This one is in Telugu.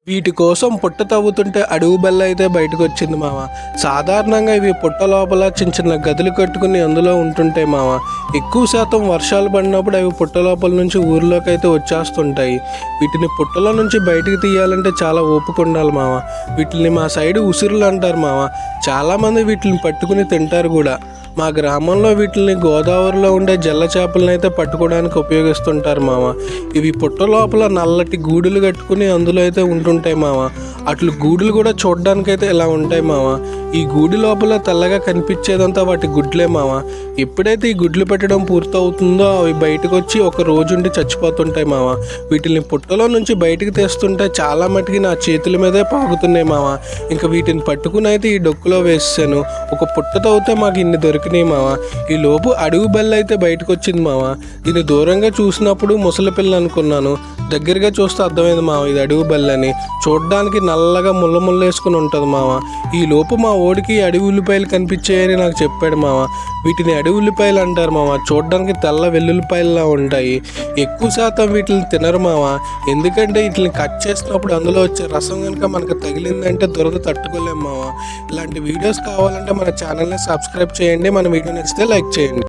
వీటి కోసం పుట్ట తవ్వుతుంటే అడవి బెల్ల అయితే బయటకు వచ్చింది మామ. సాధారణంగా ఇవి పుట్ట లోపల చిన్న చిన్న గదులు కట్టుకుని అందులో ఉంటుంటాయి మామ. ఎక్కువ శాతం వర్షాలు పడినప్పుడు అవి పుట్ట లోపల నుంచి ఊరిలోకి అయితే వచ్చేస్తుంటాయి. వీటిని పుట్టలో నుంచి బయటికి తీయాలంటే చాలా ఓపిక ఉండాలి మామ. వీటిని మా సైడ్ ఉసిరులు అంటారు మామ. చాలామంది వీటిని పట్టుకుని తింటారు కూడా. మా గ్రామంలో వీటిని గోదావరిలో ఉండే జల్ల చేపలను అయితే పట్టుకోవడానికి ఉపయోగిస్తుంటారు మామ. ఇవి పుట్ట లోపల నల్లటి గూడులు కట్టుకుని అందులో అయితే ఉంటుంటాయి మామ. అట్లు గూడులు కూడా చూడడానికైతే ఇలా ఉంటాయి మామ. ఈ గూడి లోపల తెల్లగా కనిపించేదంతా వాటి గుడ్లే మామ. ఎప్పుడైతే ఈ గుడ్లు పెట్టడం పూర్తవుతుందో అవి బయటకు వచ్చి ఒక రోజుండి చచ్చిపోతుంటాయి మామ. వీటిని పుట్టలో నుంచి బయటికి తెస్తుంటే చాలా మటుకి నా చేతుల మీదే పాకుతున్నాయి మామ. ఇంకా వీటిని పట్టుకుని అయితే ఈ డొక్కులో వేసాను. ఒక పుట్ట తవ్వితే మాకు ఇన్ని దొరికినాయి మామ. ఈ లోపు అడవి బెల్ల అయితే బయటకు వచ్చింది మామ. దీన్ని దూరంగా చూసినప్పుడు ముసలి పిల్ల అనుకున్నాను. దగ్గరగా చూస్తే అర్థమైంది మామ ఇది అడవి బెల్లని. చూడడానికి నల్లగా ముళ్ళ ముళ్ళు వేసుకుని ఉంటుంది మామ. ఈ లోపు మా ఓడికి అడవి ఉల్లిపాయలు కనిపించాయని నాకు చెప్పాడు మామ. వీటిని అడవి ఉల్లిపాయలు అంటారు మామ. చూడడానికి తెల్ల వెల్లుల్లిపాయల్లా ఉంటాయి. ఎక్కువ శాతం వీటిని తినరు మామ. ఎందుకంటే వీటిని కట్ చేసినప్పుడు అందులో వచ్చే రసం కనుక మనకు తగిలిందంటే దురద తట్టుకోలేము మామ. ఇలాంటి వీడియోస్ కావాలంటే మన ఛానల్ని సబ్స్క్రైబ్ చేయండి. మన వీడియో నచ్చితే లైక్ చేయండి.